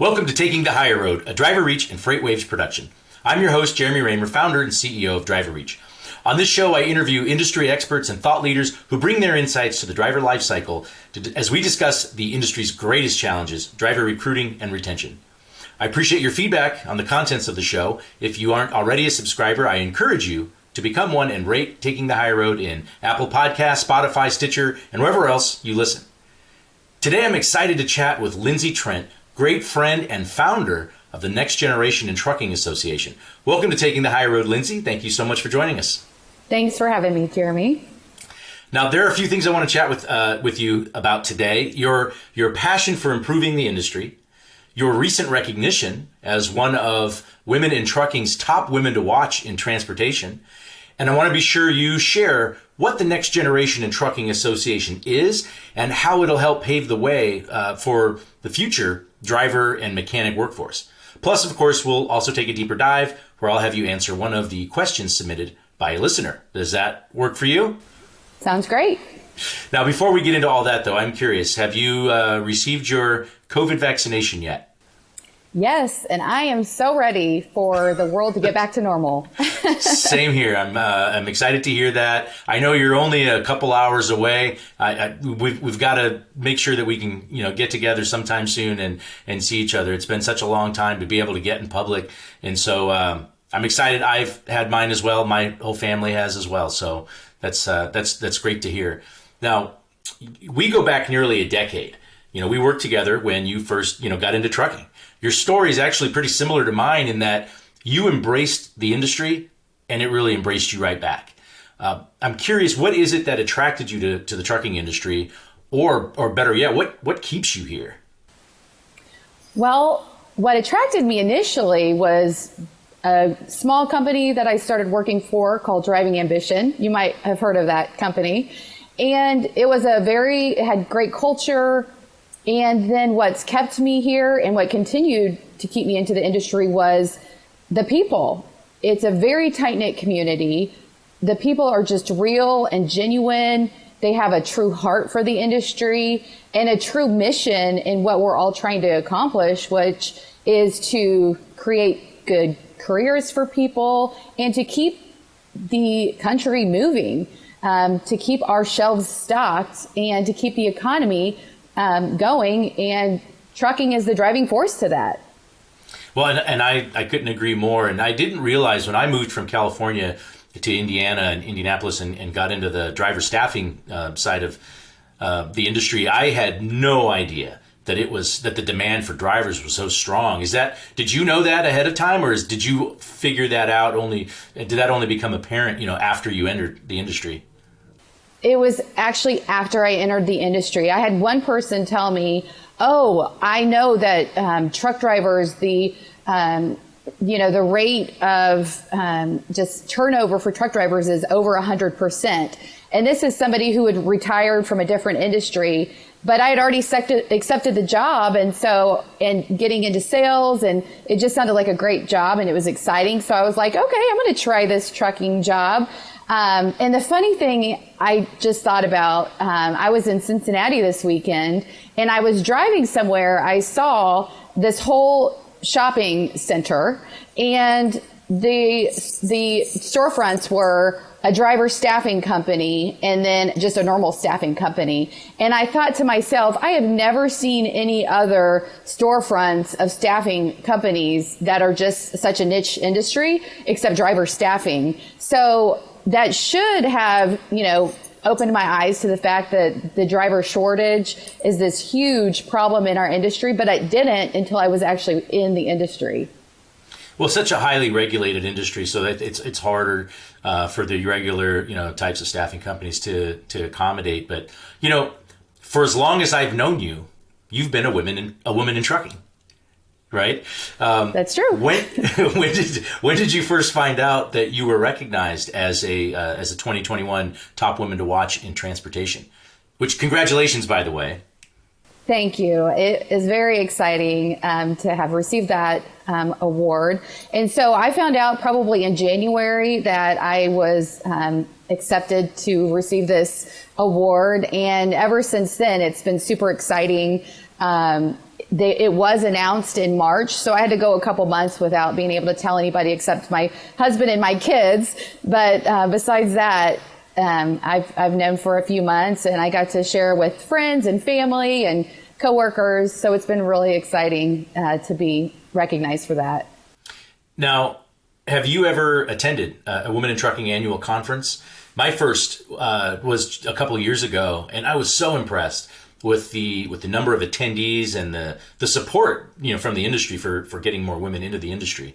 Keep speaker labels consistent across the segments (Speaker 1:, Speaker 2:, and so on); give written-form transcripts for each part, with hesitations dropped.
Speaker 1: Welcome to Taking the Higher Road, a DriverReach and FreightWaves production. I'm your host, Reymer, founder and CEO of DriverReach. On this show, I interview industry experts and thought leaders who bring their insights to the driver lifecycle as we discuss the industry's greatest challenges, driver recruiting and retention. I appreciate your feedback on the contents of the show. If you aren't already a subscriber, I encourage you to become one and rate Taking the Higher Road in Apple Podcasts, Spotify, Stitcher, and wherever else you listen. Today, I'm excited to chat with Lindsey Trent, great friend and founder of the Next Generation in Trucking Association. Welcome to Taking the High Road, Lindsey. Thank you so much for joining us.
Speaker 2: Thanks for having me, Jeremy.
Speaker 1: Now, there are a few things I want to chat with you about today. Your passion for improving the industry, your recent recognition as one of Women in Trucking's top women to watch in transportation, and I want to be sure you share what the Next Generation in Trucking Association is and how it'll help pave the way for the future driver and mechanic workforce. Plus, of course, we'll also take a deeper dive where I'll have you answer one of the questions submitted by a listener. Does that work for you?
Speaker 2: Sounds great.
Speaker 1: Now, before we get into all that, though, I'm curious, have you received your COVID vaccination yet?
Speaker 2: Yes, and I am so ready for the world to get back to normal.
Speaker 1: Same here. I'm excited to hear that. I know you're only a couple hours away. We've got to make sure that we can, get together sometime soon and see each other. It's been such a long time to be able to get in public, and so I'm excited. I've had mine as well. My whole family has as well. So that's great to hear. Now, we go back nearly a decade. We worked together when you first got into trucking. Your story is actually pretty similar to mine in that you embraced the industry and it really embraced you right back. I'm curious, what is it that attracted you to the trucking industry, or better yet, what keeps you here?
Speaker 2: Well, what attracted me initially was a small company that I started working for called Driving Ambition. You might have heard of that company. And it had great culture. And then what's kept me here and what continued to keep me into the industry was the people. It's a very tight-knit community. The people are just real and genuine. They have a true heart for the industry and a true mission in what we're all trying to accomplish, which is to create good careers for people and to keep the country moving, to keep our shelves stocked and to keep the economy going, and trucking is the driving force to that.
Speaker 1: Well, and I couldn't agree more. And I didn't realize when I moved from California to Indiana and Indianapolis and got into the driver staffing side of the industry, I had no idea that the demand for drivers was so strong. Did you know that ahead of time, or did you figure that out did that only become apparent, after you entered the industry?
Speaker 2: It was actually after I entered the industry. I had one person tell me, "Oh, I know that truck drivers, the rate of just turnover for truck drivers is over 100%." And this is somebody who had retired from a different industry, but I had already accepted the job, and getting into sales, and it just sounded like a great job, and it was exciting. So I was like, "Okay, I'm going to try this trucking job." And the funny thing I just thought about, I was in Cincinnati this weekend and I was driving somewhere. I saw this whole shopping center and the storefronts were a driver staffing company and then just a normal staffing company. And I thought to myself, I have never seen any other storefronts of staffing companies that are just such a niche industry except driver staffing. So that should have, opened my eyes to the fact that the driver shortage is this huge problem in our industry, but I didn't until I was actually in the industry.
Speaker 1: Well, such a highly regulated industry, so that it's harder for the regular, types of staffing companies to accommodate. But, for as long as I've known you, you've been a woman in trucking. Right?
Speaker 2: That's true.
Speaker 1: When did you first find out that you were recognized as a 2021 top woman to watch in transportation? Which, congratulations, by the way.
Speaker 2: Thank you. It is very exciting to have received that award. And so I found out probably in January that I was accepted to receive this award. And ever since then, it's been super exciting. it was announced in March, so I had to go a couple months without being able to tell anybody except my husband and my kids. But besides that, I've known for a few months, and I got to share with friends and family and coworkers. So it's been really exciting to be recognized for that.
Speaker 1: Now, have you ever attended a Women in Trucking annual conference? My first was a couple of years ago, and I was so impressed with the number of attendees and the support, from the industry for getting more women into the industry.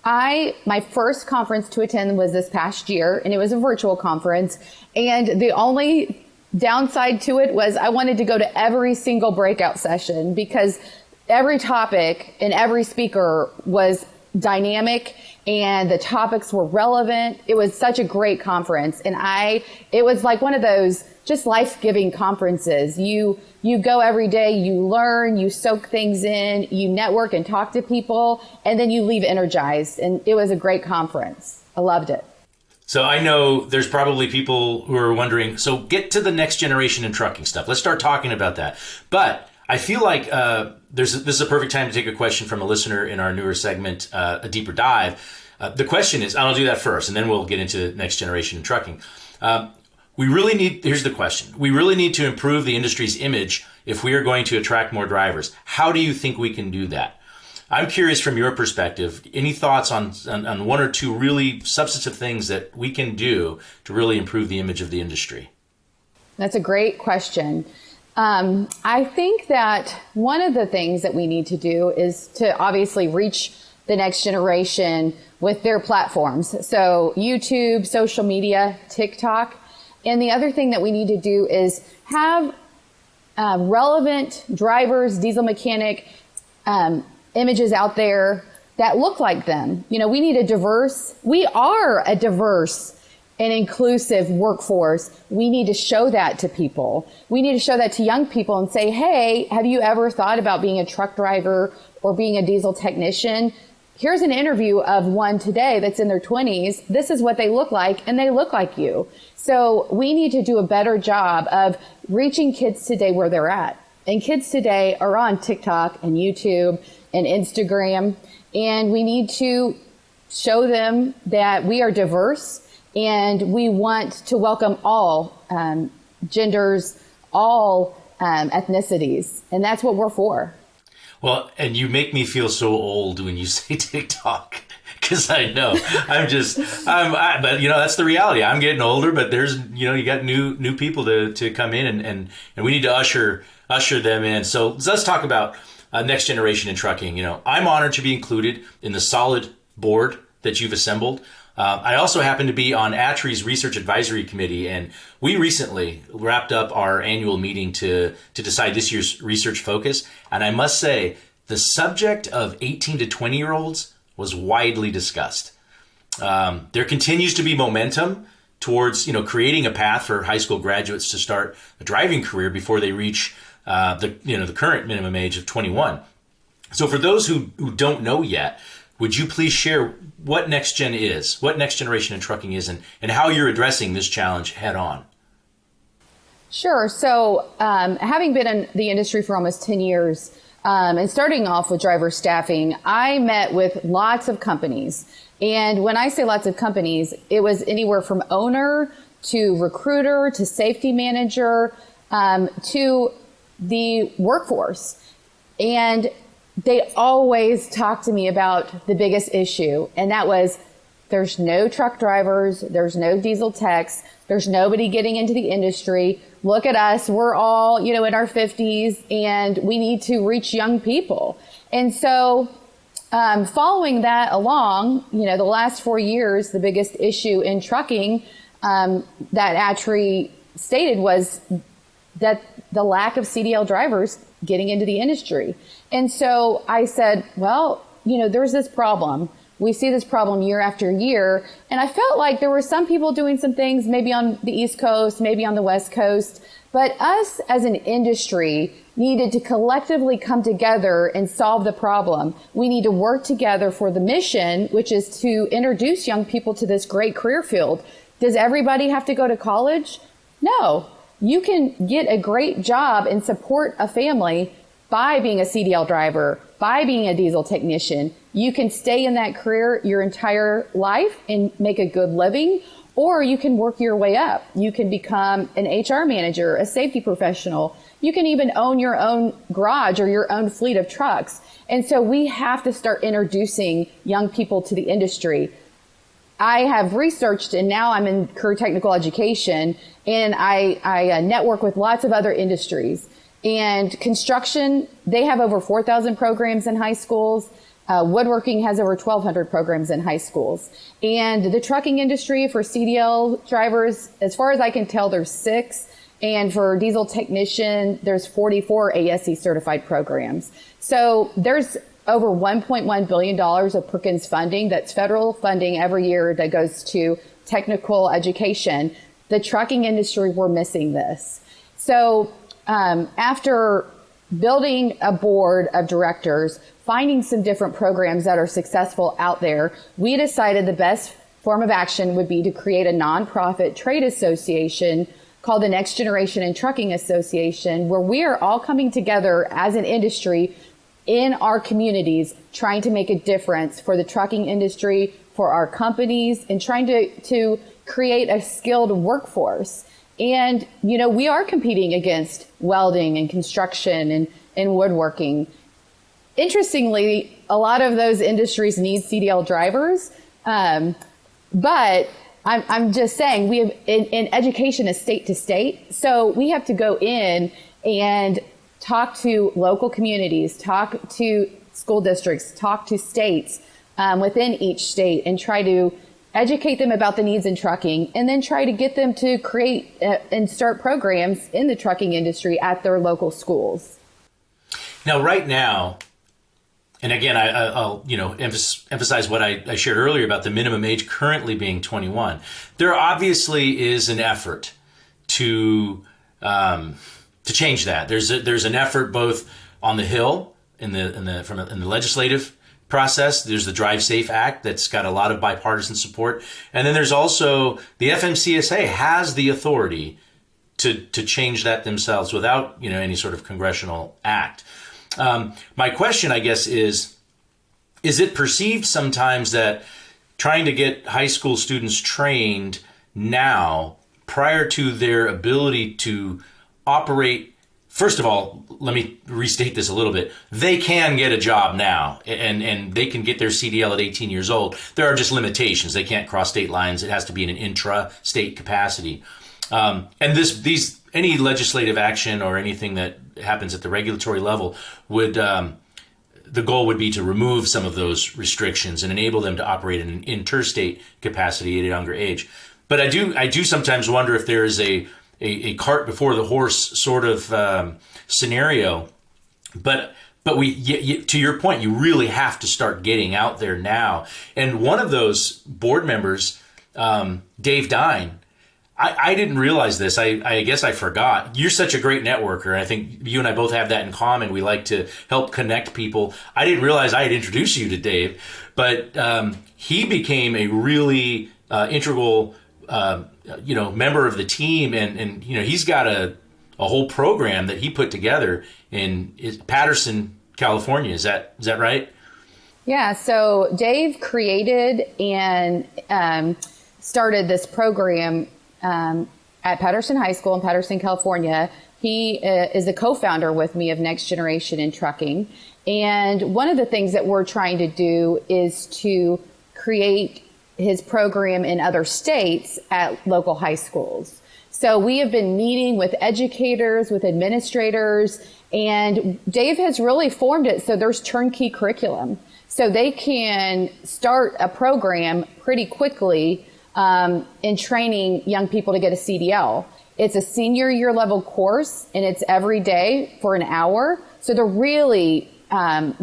Speaker 2: My first conference to attend was this past year, and it was a virtual conference. And the only downside to it was I wanted to go to every single breakout session because every topic and every speaker was dynamic and the topics were relevant. It was such a great conference. And it was like one of those just life-giving conferences. You go every day, you learn, you soak things in, you network and talk to people, and then you leave energized. And it was a great conference. I loved it.
Speaker 1: So I know there's probably people who are wondering, so get to the next generation in trucking stuff. Let's start talking about that. But I feel like this is a perfect time to take a question from a listener in our newer segment, A Deeper Dive. The question is, I'll do that first, and then we'll get into next generation in trucking. Here's the question. We really need to improve the industry's image if we are going to attract more drivers. How do you think we can do that? I'm curious from your perspective, any thoughts on one or two really substantive things that we can do to really improve the image of the industry?
Speaker 2: That's a great question. I think that one of the things that we need to do is to obviously reach the next generation with their platforms. So YouTube, social media, TikTok. And the other thing that we need to do is have relevant drivers, diesel mechanic images out there that look like them. We we are a diverse and inclusive workforce. We need to show that to people. We need to show that to young people and say, hey, have you ever thought about being a truck driver or being a diesel technician? Here's an interview of one today that's in their 20s. This is what they look like, and they look like you. So we need to do a better job of reaching kids today where they're at. And kids today are on TikTok and YouTube and Instagram, and we need to show them that we are diverse and we want to welcome all genders, all ethnicities, and that's what we're for.
Speaker 1: Well, and you make me feel so old when you say TikTok, because I know but that's the reality. I'm getting older, but there's, you got new people to come in and we need to usher them in. So let's talk about next generation in trucking. I'm honored to be included in the solid board that you've assembled. I also happen to be on ATRI's Research Advisory Committee, and we recently wrapped up our annual meeting to decide this year's research focus. And I must say, the subject of 18 to 20-year-olds was widely discussed. There continues to be momentum towards, creating a path for high school graduates to start a driving career before they reach the current minimum age of 21. So for those who don't know yet, would you please share what next gen is, what next generation in trucking is, and how you're addressing this challenge head on?
Speaker 2: Sure. So having been in the industry for almost 10 years and starting off with driver staffing, I met with lots of companies. And when I say lots of companies, it was anywhere from owner to recruiter to safety manager to the workforce. And they always talk to me about the biggest issue, and that was there's no truck drivers, there's no diesel techs, there's nobody getting into the industry. Look at us, we're all, in our 50s, and we need to reach young people. And so following that along, the last 4 years, the biggest issue in trucking that ATRI stated was that the lack of CDL drivers getting into the industry. And so I said, well, there's this problem. We see this problem year after year. And I felt like there were some people doing some things maybe on the East Coast, maybe on the West Coast, but us as an industry needed to collectively come together and solve the problem. We need to work together for the mission, which is to introduce young people to this great career field. Does everybody have to go to college? No. You can get a great job and support a family by being a CDL driver, by being a diesel technician, you can stay in that career your entire life and make a good living, or you can work your way up. You can become an HR manager, a safety professional. You can even own your own garage or your own fleet of trucks. And so we have to start introducing young people to the industry. I have researched, and now I'm in career technical education, and I network with lots of other industries. And construction, they have over 4,000 programs in high schools. Woodworking has over 1,200 programs in high schools. And the trucking industry for CDL drivers, as far as I can tell, there's 6. And for diesel technician, there's 44 ASE certified programs. So there's over $1.1 billion of Perkins funding. That's federal funding every year that goes to technical education. The trucking industry, we're missing this. So after building a board of directors, finding some different programs that are successful out there, we decided the best form of action would be to create a nonprofit trade association called the Next Generation in Trucking Association, where we are all coming together as an industry in our communities, trying to make a difference for the trucking industry, for our companies, and trying to create a skilled workforce. And, you know, we are competing against welding and construction and woodworking. Interestingly, a lot of those industries need CDL drivers, but I'm just saying we have in education is state to state. So we have to go in and talk to local communities, talk to school districts, talk to states within each state, and try to educate them about the needs in trucking, and then try to get them to create and start programs in the trucking industry at their local schools.
Speaker 1: Now, right now, and again, I'll emphasize what I shared earlier about the minimum age currently being 21. There obviously is an effort to change that. There's an effort both on the Hill in the legislative process. There's the Drive Safe Act that's got a lot of bipartisan support, and then there's also the FMCSA has the authority to change that themselves without any sort of congressional act. My question, I guess, is it perceived sometimes that trying to get high school students trained now prior to their ability to operate? First of all, let me restate this a little bit. They can get a job now, and they can get their CDL at 18 years old. There are just limitations. They can't cross state lines. It has to be in an intra-state capacity. And any legislative action or anything that happens at the regulatory level would the goal would be to remove some of those restrictions and enable them to operate in an interstate capacity at a younger age. But I do sometimes wonder if there is a cart before the horse sort of scenario. But to your point, you really have to start getting out there now. And one of those board members, Dave Dine, I didn't realize this. I guess I forgot. You're such a great networker. I think you and I both have that in common. We like to help connect people. I didn't realize I had introduced you to Dave, but he became a really integral member of the team, and he's got a whole program that he put together in Patterson, California. Is that right?
Speaker 2: Yeah. So Dave created and started this program at Patterson High School in Patterson, California. He is a co-founder with me of Next Generation in Trucking. And one of the things that we're trying to do is to create his program in other states at local high schools. So we have been meeting with educators, with administrators, and Dave has really formed it so there's turnkey curriculum. So they can start a program pretty quickly in training young people to get a CDL. It's a senior year level course, and it's every day for an hour. So they're really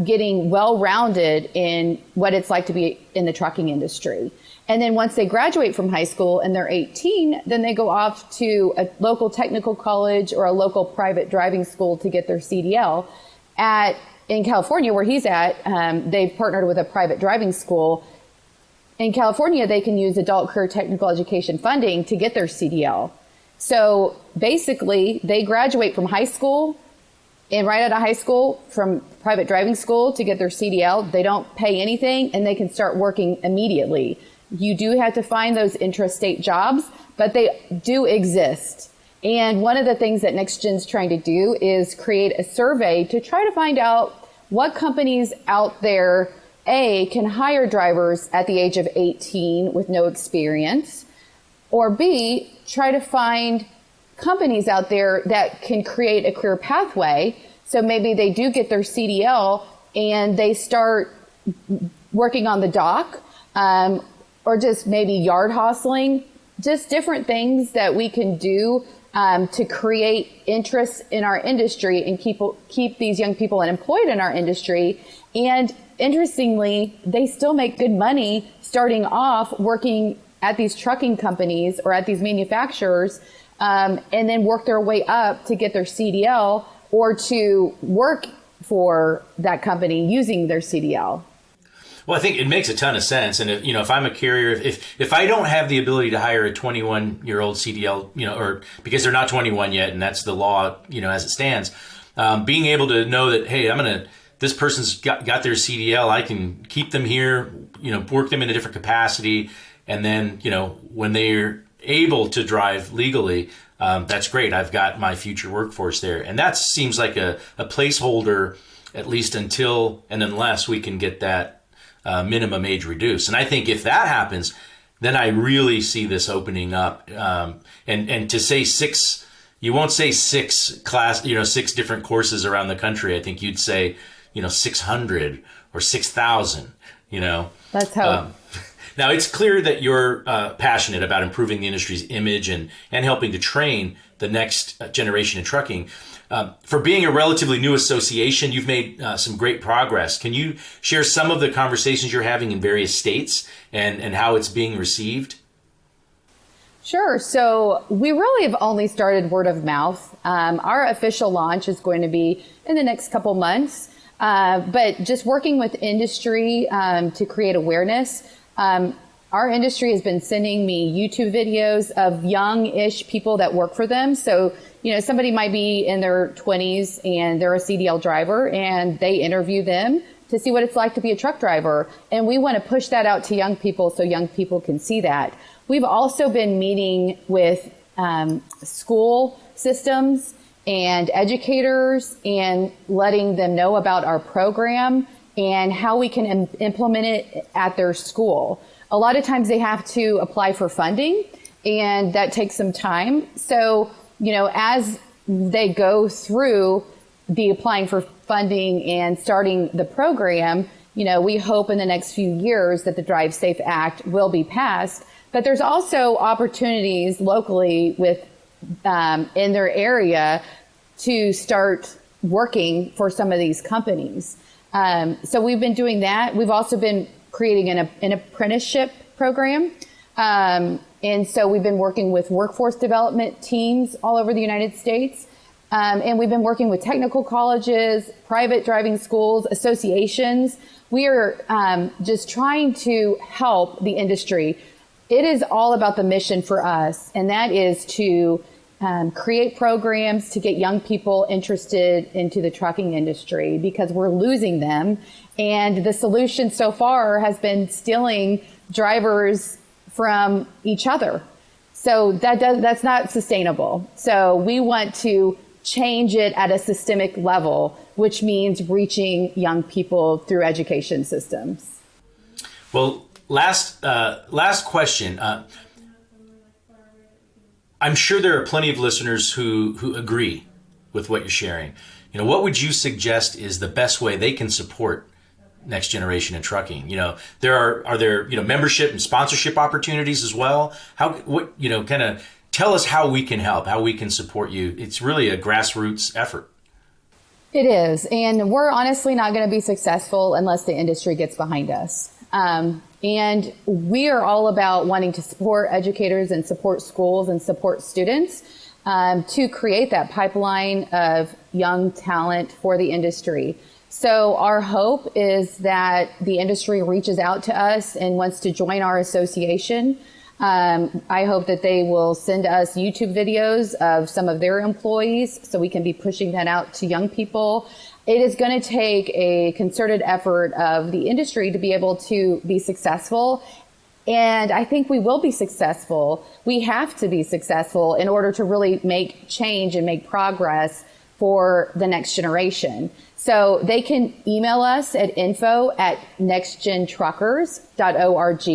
Speaker 2: getting well-rounded in what it's like to be in the trucking industry. And then once they graduate from high school and they're 18, then they go off to a local technical college or a local private driving school to get their CDL. In California, where he's at, they've partnered with a private driving school. In California, they can use adult career technical education funding to get their CDL. So basically, they graduate from high school, and right out of high school from private driving school to get their CDL. They don't pay anything and they can start working immediately. You do have to find those intrastate jobs, but they do exist. And one of the things that NextGen's trying to do is create a survey to try to find out what companies out there, A, can hire drivers at the age of 18 with no experience, or B, try to find companies out there that can create a career pathway. So maybe they do get their CDL and they start working on the dock, or just maybe yard hustling, just different things that we can do to create interest in our industry and keep these young people employed in our industry. And interestingly, they still make good money starting off working at these trucking companies or at these manufacturers, and then work their way up to get their CDL or to work for that company using their CDL.
Speaker 1: Well, I think it makes a ton of sense. And if I'm a carrier, if I don't have the ability to hire a 21-year-old CDL, or because they're not 21 yet, and that's the law, as it stands, being able to know that, hey, this person's got their CDL, I can keep them here, work them in a different capacity, and then, when they're able to drive legally, that's great. I've got my future workforce there, and that seems like a placeholder, at least until and unless we can get that minimum age reduced. And I think if that happens, then I really see this opening up. And to say six, you won't say six different courses around the country. I think you'd say, 600 or 6,000,
Speaker 2: Let's hope.
Speaker 1: Now, it's clear that you're passionate about improving the industry's image and helping to train the next generation in trucking. For being a relatively new association, you've made some great progress. Can you share some of the conversations you're having in various states and how it's being received?
Speaker 2: Sure. So we really have only started word of mouth. Our official launch is going to be in the next couple months. But just working with industry to create awareness. Our industry has been sending me YouTube videos of young-ish people that work for them. So, somebody might be in their 20s and they're a CDL driver and they interview them to see what it's like to be a truck driver. And we want to push that out to young people so young people can see that. We've also been meeting with school systems and educators and letting them know about our program and how we can implement it at their school. A lot of times they have to apply for funding, and that takes some time. So, as they go through the applying for funding and starting the program, we hope in the next few years that the Drive Safe Act will be passed. But there's also opportunities locally with in their area to start working for some of these companies. So we've been doing that. We've also been creating an apprenticeship program. And so we've been working with workforce development teams all over the United States. And we've been working with technical colleges, private driving schools, associations. We are just trying to help the industry. It is all about the mission for us, and that is to create programs to get young people interested into the trucking industry because we're losing them. And the solution so far has been stealing drivers from each other. So that's not sustainable. So we want to change it at a systemic level, which means reaching young people through education systems.
Speaker 1: Well, last question. I'm sure there are plenty of listeners who agree with what you're sharing. What would you suggest is the best way they can support next generation in trucking? Are there membership and sponsorship opportunities as well? Kind of tell us how we can help, how we can support you. It's really a grassroots effort.
Speaker 2: It is. And we're honestly not going to be successful unless the industry gets behind us. And we are all about wanting to support educators and support schools and support students to create that pipeline of young talent for the industry. So our hope is that the industry reaches out to us and wants to join our association. I hope that they will send us YouTube videos of some of their employees so we can be pushing that out to young people. It is going to take a concerted effort of the industry to be able to be successful. And I think we will be successful. We have to be successful in order to really make change and make progress for the next generation. So they can email us at info@nextgentruckers.org.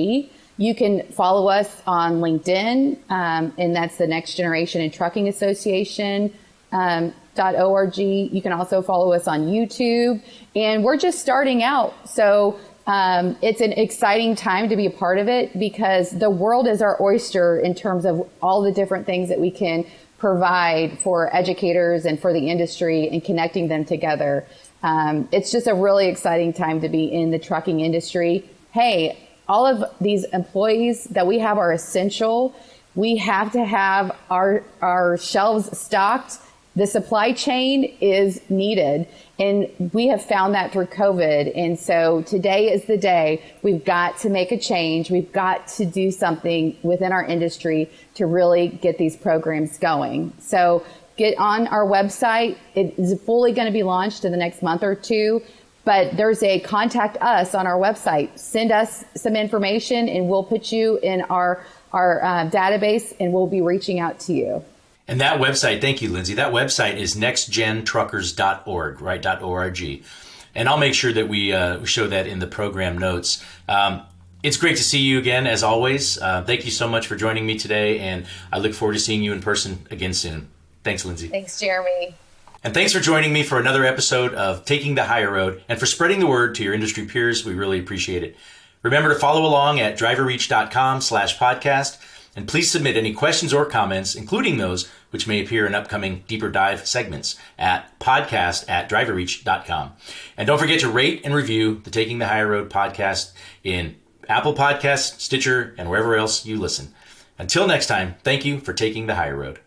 Speaker 2: You can follow us on LinkedIn, and that's the Next Generation in Trucking Association. .org. You can also follow us on YouTube, and we're just starting out. So it's an exciting time to be a part of it because the world is our oyster in terms of all the different things that we can provide for educators and for the industry and connecting them together. It's just a really exciting time to be in the trucking industry. Hey, all of these employees that we have are essential. We have to have our shelves stocked. The supply chain is needed, and we have found that through COVID. And so today is the day. We've got to make a change. We've got to do something within our industry to really get these programs going. So get on our website. It is fully going to be launched in the next month or two, but there's a contact us on our website. Send us some information and we'll put you in our database and we'll be reaching out to you.
Speaker 1: And that website, thank you, Lindsey, that website is nextgentruckers.org, right, .org. And I'll make sure that we show that in the program notes. It's great to see you again, as always. Thank you so much for joining me today, and I look forward to seeing you in person again soon. Thanks, Lindsey.
Speaker 2: Thanks, Jeremy.
Speaker 1: And thanks for joining me for another episode of Taking the Higher Road and for spreading the word to your industry peers. We really appreciate it. Remember to follow along at driverreach.com/podcast. And please submit any questions or comments, including those which may appear in upcoming deeper dive segments at podcast@driverreach.com. And don't forget to rate and review the Taking the Higher Road podcast in Apple Podcasts, Stitcher, and wherever else you listen. Until next time, thank you for taking the higher road.